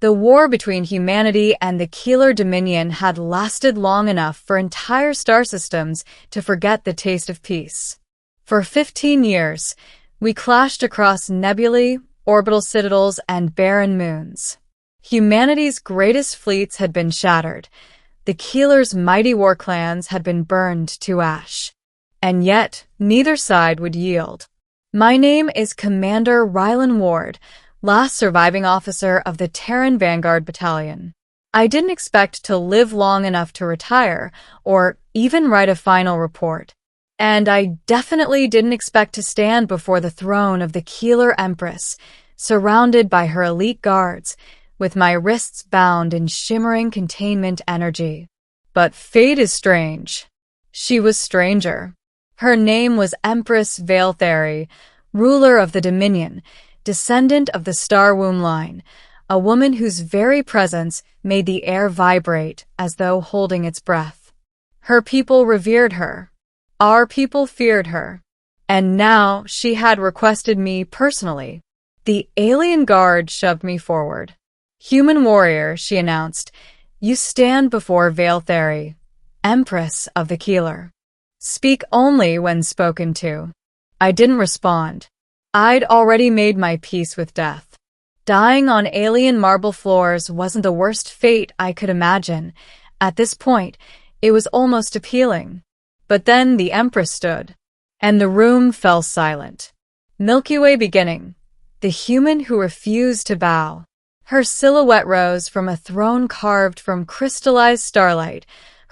The war between humanity and the Khelar Dominion had lasted long enough for entire star systems to forget the taste of peace. For 15 years, we clashed across nebulae, orbital citadels, and barren moons. Humanity's greatest fleets had been shattered. The Khelar's mighty war clans had been burned to ash. And yet, neither side would yield. My name is Commander Rylan Ward, last surviving officer of the Terran Vanguard Battalion. I didn't expect to live long enough to retire, or even write a final report. And I definitely didn't expect to stand before the throne of the Khelar Empress, surrounded by her elite guards, with my wrists bound in shimmering containment energy. But fate is strange. She was stranger. Her name was Empress Veiltheri, ruler of the Dominion, descendant of the Star Womb line, a woman whose very presence made the air vibrate as though holding its breath. Her people revered her. Our people feared her. And now she had requested me personally. The alien guard shoved me forward. "Human warrior," she announced, "you stand before Veiltheri, Empress of the Khelar. Speak only when spoken to." I didn't respond. I'd already made my peace with death. Dying on alien marble floors wasn't the worst fate I could imagine. At this point, it was almost appealing. But then the Empress stood, and the room fell silent. Milky Way beginning, the human who refused to bow. Her silhouette rose from a throne carved from crystallized starlight,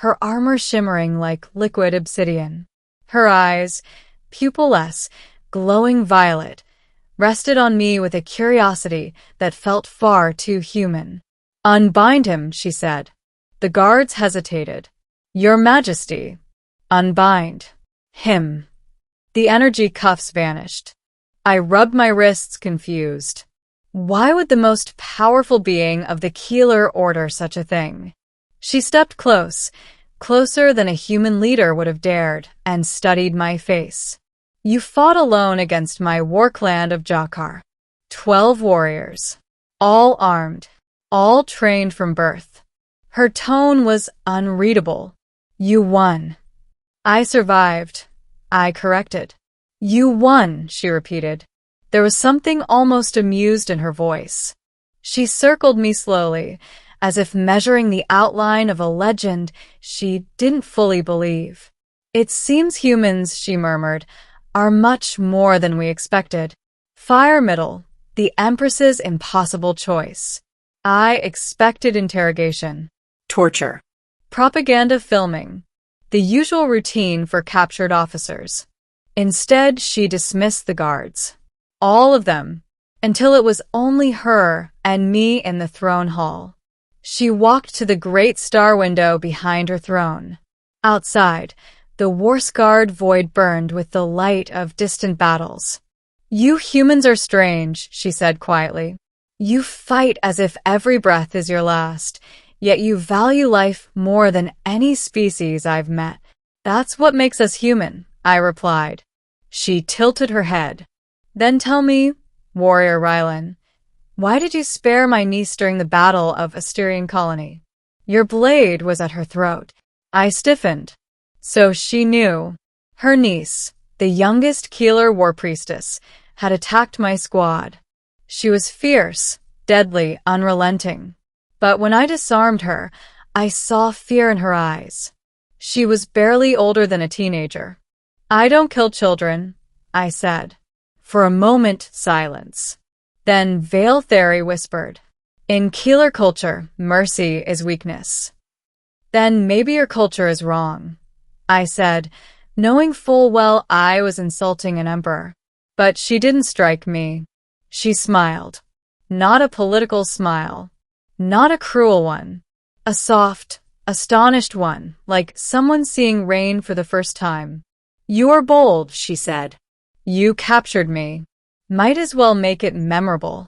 her armor shimmering like liquid obsidian. Her eyes, pupilless, glowing violet, rested on me with a curiosity that felt far too human. "Unbind him," she said. The guards hesitated. "Your Majesty." "Unbind him." The energy cuffs vanished. I rubbed my wrists, confused. Why would the most powerful being of the Khelar order such a thing? She stepped close, closer than a human leader would have dared, and studied my face. "You fought alone against my war clan of Jakar. 12 warriors. All armed. All trained from birth." Her tone was unreadable. "You won." "I survived," I corrected. "You won," she repeated. There was something almost amused in her voice. She circled me slowly, as if measuring the outline of a legend she didn't fully believe. "It seems humans," she murmured, "are much more than we expected. Fire middle, the Empress's impossible choice." I expected interrogation. Torture. Propaganda filming. The usual routine for captured officers. Instead, she dismissed the guards. All of them, until it was only her and me in the throne hall. She walked to the great star window behind her throne. Outside, the war-scarred void burned with the light of distant battles. "You humans are strange," she said quietly. "You fight as if every breath is your last, yet you value life more than any species I've met." "That's what makes us human," I replied. She tilted her head. "Then tell me, Warrior Rylan, why did you spare my niece during the battle of Asterian colony?" Your blade was at her throat. I stiffened. So she knew. Her niece, the youngest Khelar war priestess, had attacked my squad. She was fierce, deadly, unrelenting. But when I disarmed her, I saw fear in her eyes. She was barely older than a teenager. "I don't kill children," I said. For a moment, silence. Then Veiltheri whispered, "In Khelar culture, mercy is weakness." "Then maybe your culture is wrong," I said, knowing full well I was insulting an emperor. But she didn't strike me. She smiled. Not a political smile. Not a cruel one. A soft, astonished one, like someone seeing rain for the first time. "You're bold," she said. "You captured me. Might as well make it memorable."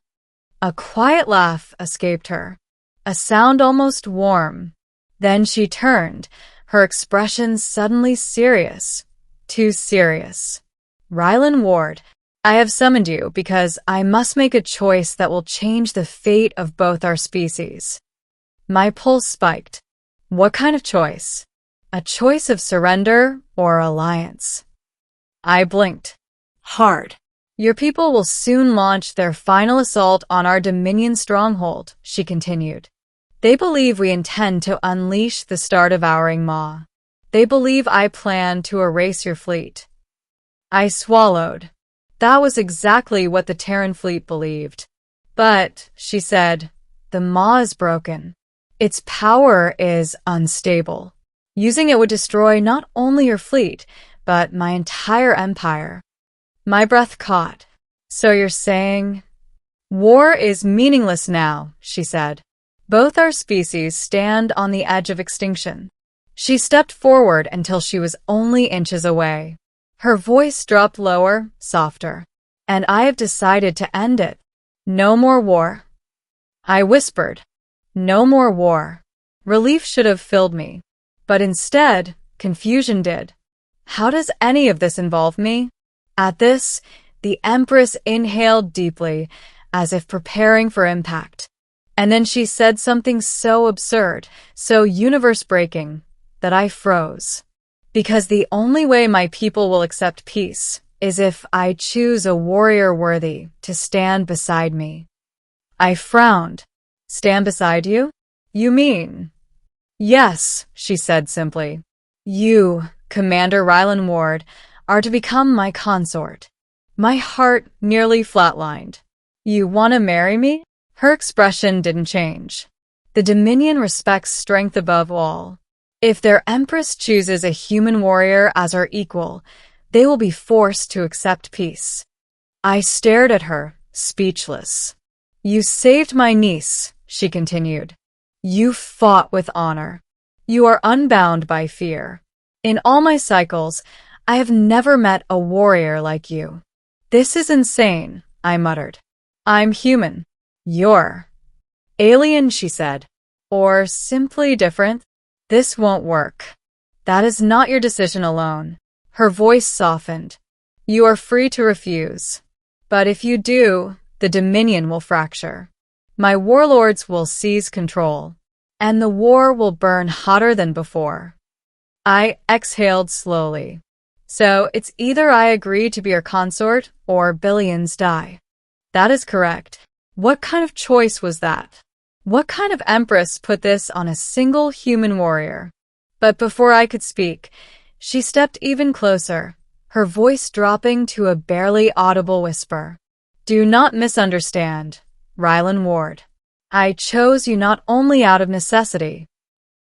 A quiet laugh escaped her, a sound almost warm. Then she turned, her expression suddenly serious. Too serious. "Rylan Ward, I have summoned you because I must make a choice that will change the fate of both our species. My pulse spiked. What kind of choice? A choice of surrender or alliance? I blinked. Hard. Your people will soon launch their final assault on our Dominion stronghold, she continued. They believe we intend to unleash the star-devouring maw. They believe I plan to erase your fleet. I swallowed. That was exactly what the Terran fleet believed. But, she said, the maw is broken. Its power is unstable. Using it would destroy not only your fleet, but my entire empire. My breath caught. So you're saying? War is meaningless now, she said. Both our species stand on the edge of extinction. She stepped forward until she was only inches away. Her voice dropped lower, softer. And I have decided to end it. No more war. I whispered. No more war. Relief should have filled me. But instead, confusion did. How does any of this involve me? At this, the Empress inhaled deeply, as if preparing for impact. And then she said something so absurd, so universe-breaking, that I froze. Because the only way my people will accept peace is if I choose a warrior worthy to stand beside me. I frowned. Stand beside you? You mean? Yes, she said simply. You, Commander Rylan Ward, are to become my consort. My heart nearly flatlined. You want to marry me? Her expression didn't change. The Dominion respects strength above all. If their Empress chooses a human warrior as her equal, they will be forced to accept peace. I stared at her, speechless. You saved my niece, she continued. You fought with honor. You are unbound by fear. In all my cycles, I have never met a warrior like you. This is insane, I muttered. I'm human. You're alien, she said. Or simply different. This won't work. That is not your decision alone. Her voice softened. You are free to refuse. But if you do, the Dominion will fracture. My warlords will seize control, and the war will burn hotter than before. I exhaled slowly. So it's either I agree to be your consort or billions die. That is correct. What kind of choice was that? What kind of empress put this on a single human warrior? But before I could speak, she stepped even closer, her voice dropping to a barely audible whisper. Do not misunderstand, Rylan Ward. I chose you not only out of necessity,